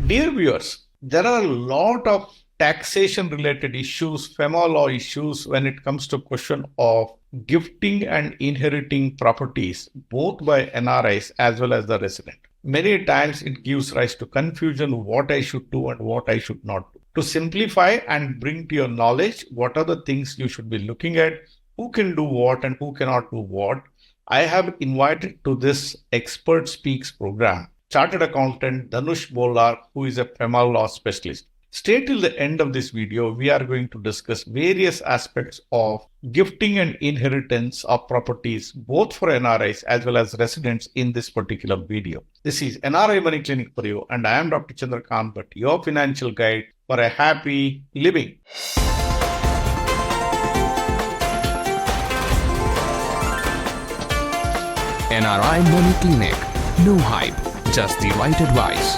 Dear viewers, there are a lot of taxation related issues, Femma law issues when it comes to question of gifting and inheriting properties, both by NRIs as well as the resident. Many times it gives rise to confusion what I should do and what I should not do. To simplify and bring to your knowledge what are the things you should be looking at, who can do what and who cannot do what, I have invited to this Expert Speaks program Chartered Accountant Dhanush Bolar, who is a Femma law specialist. Stay till the end of this video. We are going to discuss various aspects of gifting and inheritance of properties, both for NRIs as well as residents in this particular video. This is NRI Money Clinic for you, and I am Dr. Chandrakant Bhatt, your financial guide for a happy living. NRI Money Clinic. No hype, just the right advice.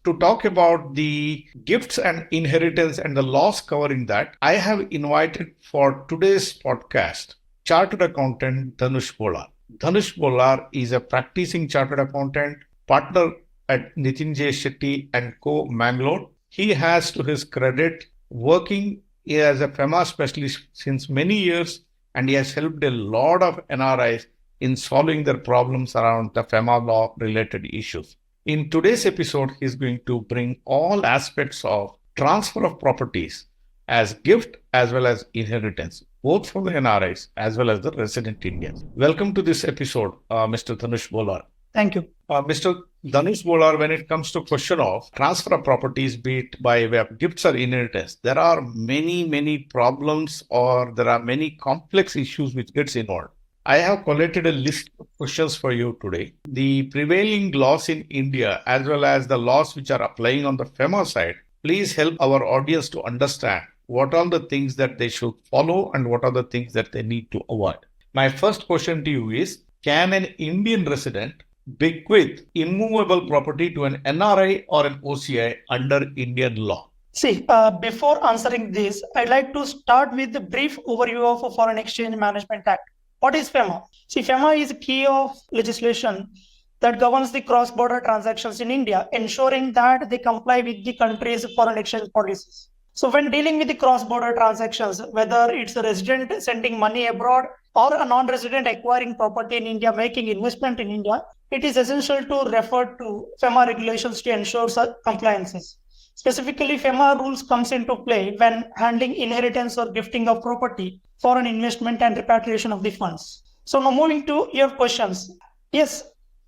To talk about the gifts and inheritance and the laws covering that, I have invited for today's podcast Chartered Accountant Dhanush Bolar. Dhanush Bolar is a practicing Chartered Accountant, partner at Nitin J. Shetty & Co. Mangalore. He has, to his credit, working as a Femma specialist since many years, and he has helped a lot of NRIs in solving their problems around the Femma law related issues. In today's episode, he's going to bring all aspects of transfer of properties as gift as well as inheritance, both for the NRIs as well as the resident Indians. Welcome to this episode, Mr. Dhanush Bolar. Thank you. Mr. Dhanush Bolar, when it comes to question of transfer of properties, be it by way of gifts or inheritance, there are many problems or there are many complex issues which gets involved. I have collated a list of questions for you today. The prevailing laws in India as well as the laws which are applying on the Femma side, please help our audience to understand what are the things that they should follow and what are the things that they need to avoid. My first question to you is, can an Indian resident bequeath immovable property to an NRI or an OCI under Indian law? See, before answering this, I'd like to start with a brief overview of Foreign Exchange Management Act. What is Femma? See, Femma is a key of legislation that governs the cross-border transactions in India, ensuring that they comply with the country's foreign exchange policies. So when dealing with the cross-border transactions, whether it's a resident sending money abroad or a non-resident acquiring property in India, making investment in India, it is essential to refer to Femma regulations to ensure such compliances. Specifically, Femma rules comes into play when handling inheritance or gifting of property for an investment and repatriation of the funds. So now moving to your questions. Yes,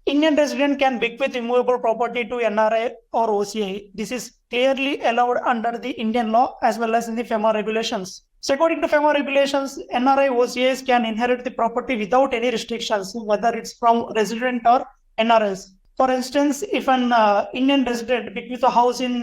Indian resident can bequeath immovable property to NRI or OCI. This is clearly allowed under the Indian law as well as in the Femma regulations. So according to Femma regulations, NRI OCIs can inherit the property without any restrictions, whether it's from resident or NRIs. For instance, if an Indian resident bequeaths a house in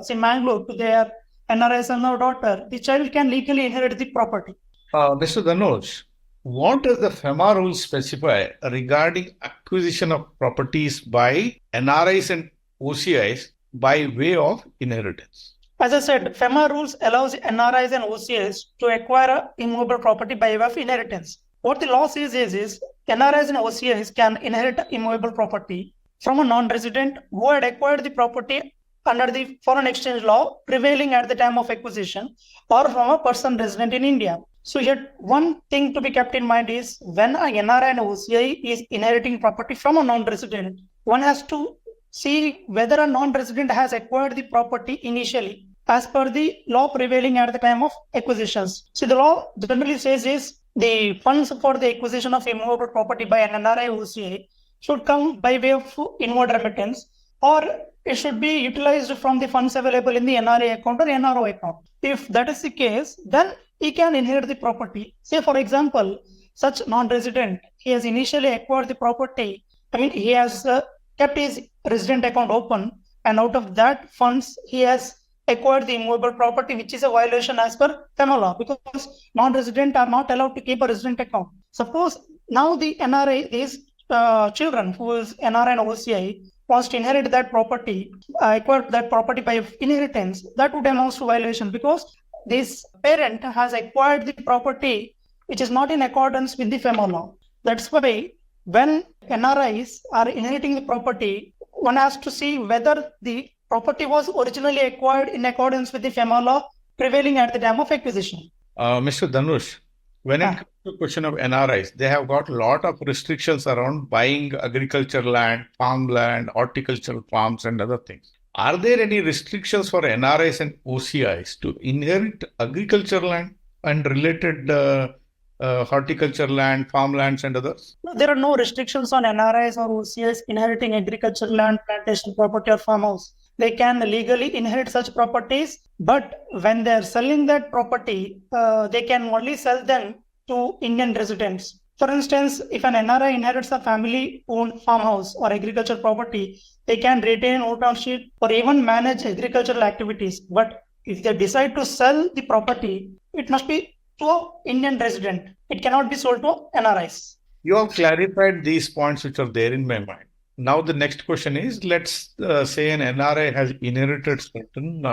say Mangalore to their NRI son or daughter, the child can legally inherit the property. Mr. Dhanush, what does the Femma rule specify regarding acquisition of properties by NRIs and OCIs by way of inheritance? As I said, Femma rules allows NRIs and OCIs to acquire immovable property by way of inheritance. What the law says is NRIs and OCIs can inherit immovable property from a non-resident who had acquired the property under the foreign exchange law prevailing at the time of acquisition, or from a person resident in India. So here, one thing to be kept in mind is when a NRI and OCI is inheriting property from a non-resident, one has to see whether a non-resident has acquired the property initially as per the law prevailing at the time of acquisitions. So the law generally says is the funds for the acquisition of immovable property by an NRI or OCI should come by way of inward remittance, or it should be utilized from the funds available in the NRI account or NRO account. If that is the case, then he can inherit the property. Say, for example, such non-resident, he has initially acquired the property. He has kept his resident account open, and out of that funds, he has acquired the immovable property, which is a violation as per Femma law, because non-resident are not allowed to keep a resident account. Suppose now the NRI is children who is NRI and OCI wants to inherit that property, acquire that property by inheritance, that would amount to violation, because this parent has acquired the property which is not in accordance with the Femma law. That's why when NRIs are inheriting the property, one has to see whether the property was originally acquired in accordance with the Femma law prevailing at the time of acquisition. Mr. Dhanush, when it Ah. comes to the question of NRIs, they have got a lot of restrictions around buying agriculture land, farmland, horticultural farms, and other things. Are there any restrictions for NRIs and OCIs to inherit agriculture land and related horticulture land, farmlands, and others? No, there are no restrictions on NRIs or OCIs inheriting agriculture land, plantation property, or farmhouse. They can legally inherit such properties, but when they are selling that property, they can only sell them to Indian residents. For instance, if an NRI inherits a family-owned farmhouse or agriculture property, they can retain ownership or even manage agricultural activities. But if they decide to sell the property, it must be to an Indian resident. It cannot be sold to NRIs. You have clarified these points which are there in my mind. Now the next question is, let's say an NRI has inherited certain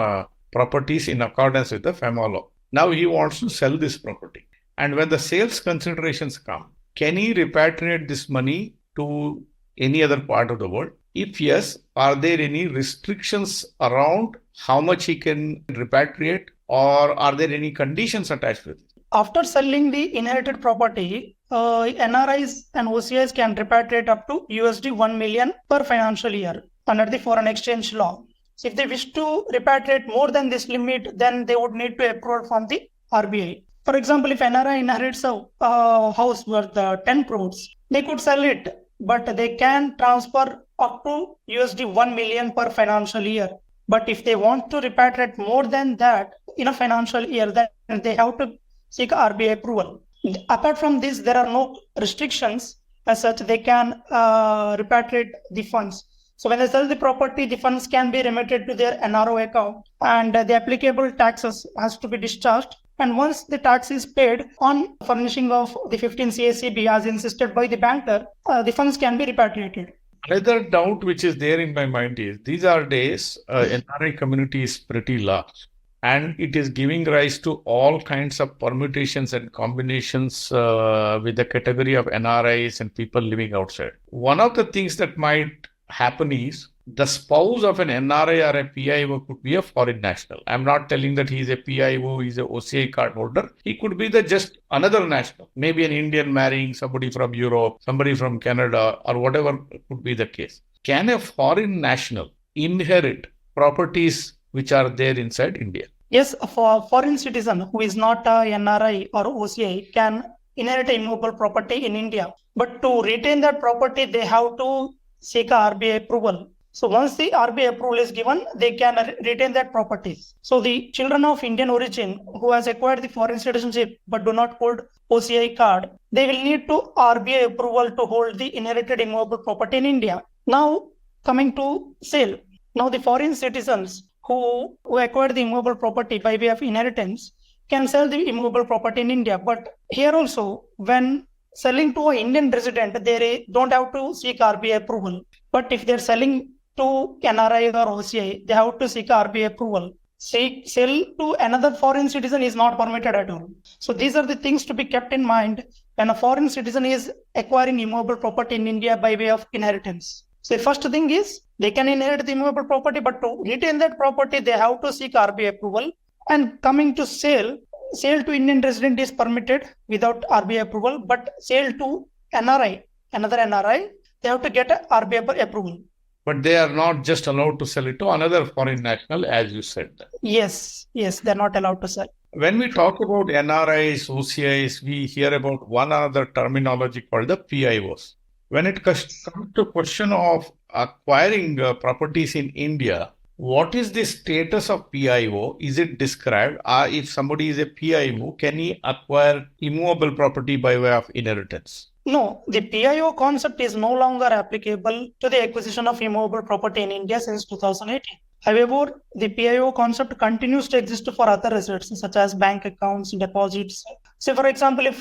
properties in accordance with the Femma law. Now he wants to sell this property. And when the sales considerations come, can he repatriate this money to any other part of the world? If yes, are there any restrictions around how much he can repatriate, or are there any conditions attached with it? After selling the inherited property, NRIs and OCIs can repatriate up to $1 million per financial year under the foreign exchange law. So if they wish to repatriate more than this limit, then they would need to approve from the RBI. For example, if NRI inherits a house worth 10 crores, they could sell it, but they can transfer up to $1 million per financial year. But if they want to repatriate more than that in a financial year, then they have to seek RBI approval. Apart from this, there are no restrictions as such. They can repatriate the funds. So when they sell the property, the funds can be remitted to their NRO account, and the applicable taxes has to be discharged. And once the tax is paid on furnishing of the 15 CACB as insisted by the banker, the funds can be repatriated. Another doubt which is there in my mind is, these are days NRI community is pretty large, and it is giving rise to all kinds of permutations and combinations with the category of NRIs and people living outside. One of the things that might happen is the spouse of an NRI or a PIO could be a foreign national. I'm not telling that he's a PIO, he's a OCI card holder. He could be the just another national, maybe an Indian marrying somebody from Europe, somebody from Canada, or whatever could be the case. Can a foreign national inherit properties which are there inside India? Yes, a foreign citizen who is not a NRI or OCI can inherit immovable property in India. But to retain that property, they have to seek a RBI approval. So once the RBI approval is given, they can retain that property. So the children of Indian origin who has acquired the foreign citizenship but do not hold OCI card, they will need to RBI approval to hold the inherited immovable property in India. Now coming to sale. Now the foreign citizens who acquired the immovable property by way of inheritance can sell the immovable property in India. But here also, when selling to an Indian resident, they don't have to seek RBI approval. But if they're selling to NRI or OCI, they have to seek RBI approval. Sell to another foreign citizen is not permitted at all. So these are the things to be kept in mind when a foreign citizen is acquiring immovable property in India by way of inheritance. So the first thing is, they can inherit the immovable property, but to retain that property, they have to seek RBI approval. And coming to sale to Indian resident is permitted without RBI approval, but sale to NRI, another NRI, they have to get a RBI approval. But they are not just allowed to sell it to another foreign national, as you said. Yes, they're not allowed to sell. When we talk about NRIs, OCIs, we hear about one other terminology called the PIOs. When it comes to question of acquiring properties in India, what is the status of PIO? Is it described? If somebody is a PIO, can he acquire immovable property by way of inheritance? No, the PIO concept is no longer applicable to the acquisition of immovable property in India since 2018. However, the PIO concept continues to exist for other assets such as bank accounts, deposits. So, for example, if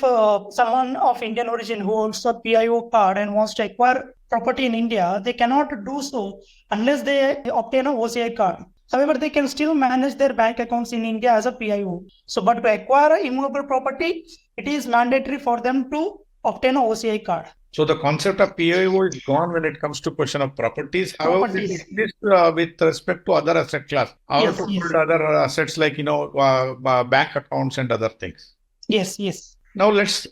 someone of Indian origin who owns a PIO card and wants to acquire property in India, they cannot do so unless they obtain a OCI card. However, they can still manage their bank accounts in India as a PIO. So, but to acquire immovable property, it is mandatory for them to obtain a OCI card. So the concept of PIO is gone when it comes to question of properties. However, it Properties. exists with respect to other asset class. Yes, Also yes. called other assets like, bank accounts and other things. Yes, yes. Now let's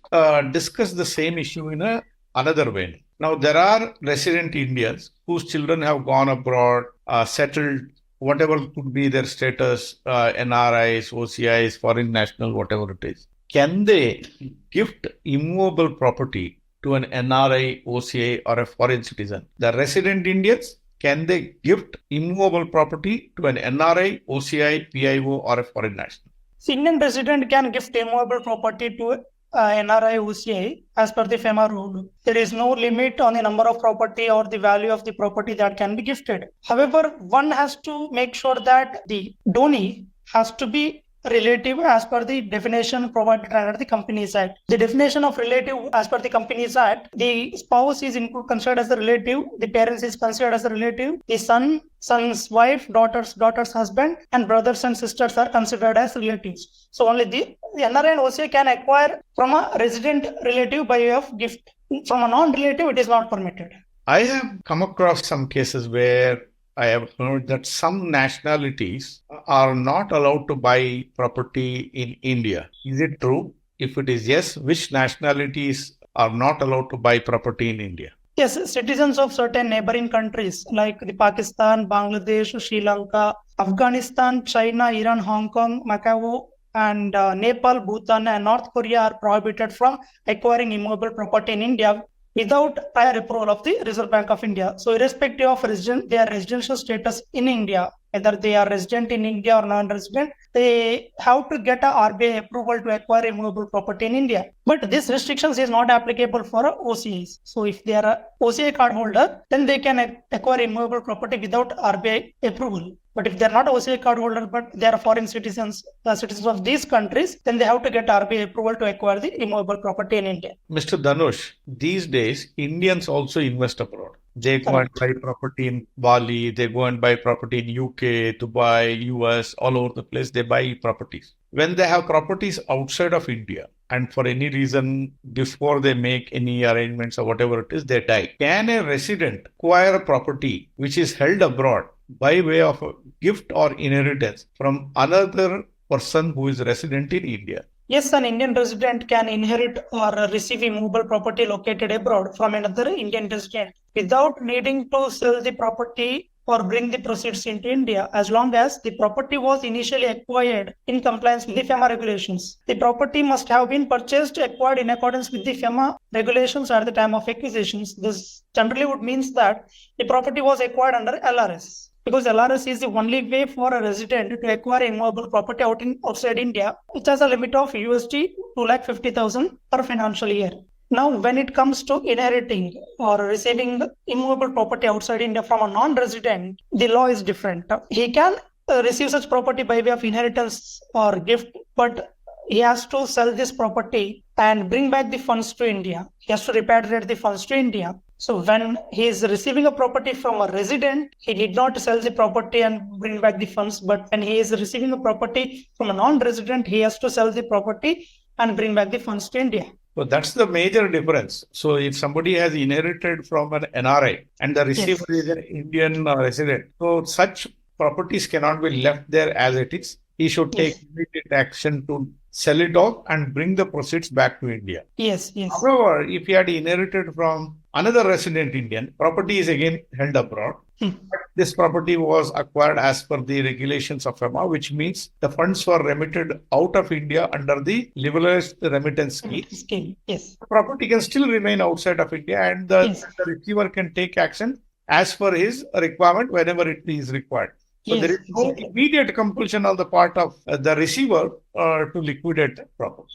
discuss the same issue in another way. Now there are resident Indians whose children have gone abroad, settled, whatever could be their status, NRIs, OCIs, foreign national, whatever it is. Can they gift immovable property to an NRI, OCI, or a foreign citizen? The resident Indians, can they gift immovable property to an NRI, OCI, PIO, or a foreign national? Indian resident can gift immovable property to NRI OCI as per the Femma rule. There is no limit on the number of property or the value of the property that can be gifted. However, one has to make sure that the donee has to be relative as per the definition provided under the Companies Act. The definition of relative as per the Companies Act, the spouse is considered as a relative, the parents is considered as a relative, the son's wife, daughter's husband, and brothers and sisters are considered as relatives. So only the NRI and OCI can acquire from a resident relative by way of gift. From a non-relative, it is not permitted. I have come across some cases where I have heard that some nationalities are not allowed to buy property in India. Is it true? If it is yes, which nationalities are not allowed to buy property in India? Yes, citizens of certain neighboring countries like the Pakistan, Bangladesh, Sri Lanka, Afghanistan, China, Iran, Hong Kong, Macau, and Nepal, Bhutan, and North Korea are prohibited from acquiring immovable property in India without prior approval of the Reserve Bank of India. So irrespective of their residential status in India, whether they are resident in India or non-resident, they have to get a RBI approval to acquire immovable property in India. But this restrictions is not applicable for OCIs. So if they are a OCI card holder, then they can acquire immovable property without RBI approval. But if they are not OCI card holder, but they are foreign citizens, citizens of these countries, then they have to get RBI approval to acquire the immovable property in India. Mr. Dhanush, these days, Indians also invest abroad. They go and buy property in Bali, they go and buy property in UK, Dubai, US, all over the place, they buy properties. When they have properties outside of India, and for any reason, before they make any arrangements or whatever it is, they die. Can a resident acquire a property which is held abroad by way of a gift or inheritance from another person who is resident in India? Yes, an Indian resident can inherit or receive immovable property located abroad from another Indian resident without needing to sell the property or bring the proceeds into India, as long as the property was initially acquired in compliance with the Femma regulations. The property must have been acquired in accordance with the Femma regulations at the time of acquisitions. This generally would mean that the property was acquired under LRS. Because LRS is the only way for a resident to acquire immovable property outside India, which has a limit of USD 250,000 per financial year. Now, when it comes to inheriting or receiving immovable property outside India from a non-resident, the law is different. He can receive such property by way of inheritance or gift, but he has to sell this property and bring back the funds to India. He has to repatriate the funds to India. So when he is receiving a property from a resident, he did not sell the property and bring back the funds. But when he is receiving a property from a non-resident, he has to sell the property and bring back the funds to India. So that's the major difference. So if somebody has inherited from an NRI and the receiver is an Indian resident, so such properties cannot be left there as it is. He should take immediate action to sell it off and bring the proceeds back to India. Yes. However, if he had inherited from another resident Indian, property is again held abroad. But this property was acquired as per the regulations of Femma, which means the funds were remitted out of India under the liberalized remittance scheme. Yes. The property can still remain outside of India, and the receiver can take action as per his requirement whenever it is required. So there is no immediate compulsion on the part of the receiver to liquidate the property.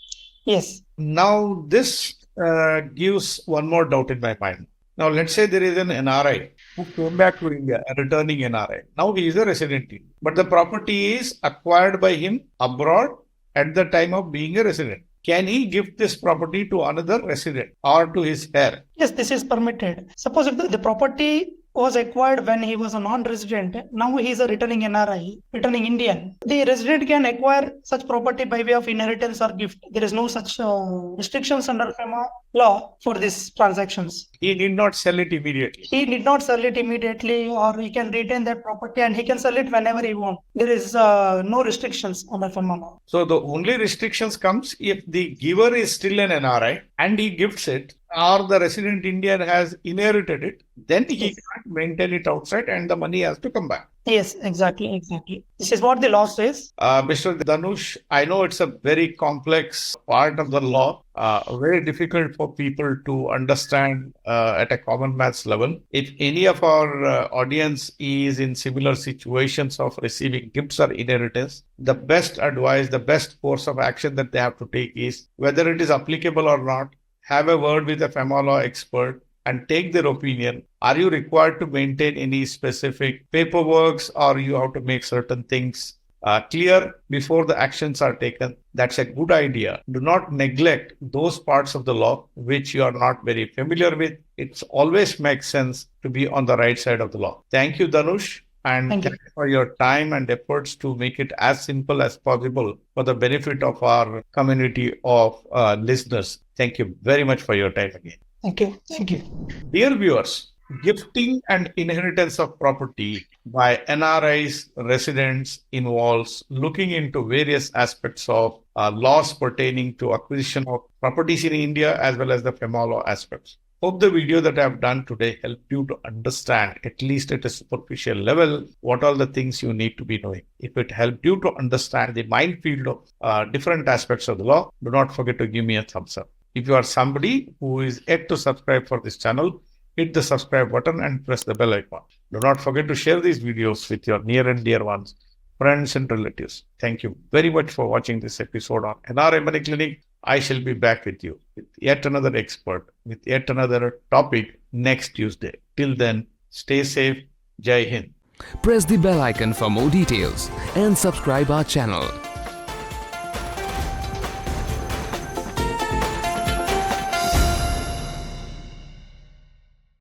Yes. Now this gives one more doubt in my mind. Now let's say there is an NRI who came back to India, a returning NRI. Now he is a resident, but the property is acquired by him abroad at the time of being a resident. Can he give this property to another resident or to his heir? Yes, this is permitted. Suppose if the property was acquired when he was a non-resident. Now he is a returning NRI, returning Indian. The resident can acquire such property by way of inheritance or gift. There is no such restrictions under Femma law for these transactions. He need not sell it immediately. He need not sell it immediately, or he can retain that property and he can sell it whenever he wants. There is no restrictions under Femma law. So the only restrictions comes if the giver is still an NRI and he gifts it, or the resident Indian has inherited it, then he can't maintain it outside and the money has to come back. Yes, exactly. This is what the law says. Mr. Dhanush, I know it's a very complex part of the law, very difficult for people to understand at a common maths level. If any of our audience is in similar situations of receiving gifts or inheritance, the best advice, the best course of action that they have to take is, whether it is applicable or not, have a word with a Femma law expert and take their opinion. Are you required to maintain any specific paperwork, or you have to make certain things clear before the actions are taken? That's a good idea. Do not neglect those parts of the law which you are not very familiar with. It always makes sense to be on the right side of the law. Thank you, Dhanush. And Thank you. thank you for your time and efforts to make it as simple as possible for the benefit of our community of listeners. Thank you very much for your time again. Thank you. Dear viewers, gifting and inheritance of property by NRIs residents involves looking into various aspects of laws pertaining to acquisition of properties in India as well as the Femma law aspects. Hope the video that I have done today helped you to understand, at least at a superficial level, what are the things you need to be knowing. If it helped you to understand the minefield of different aspects of the law, do not forget to give me a thumbs up. If you are somebody who is yet to subscribe for this channel, hit the subscribe button and press the bell icon. Do not forget to share these videos with your near and dear ones, friends and relatives. Thank you very much for watching this episode on NRI Money Clinic. I shall be back with you with yet another expert, with yet another topic next Tuesday. Till then, stay safe. Jai Hind. Press the bell icon for more details and subscribe our channel.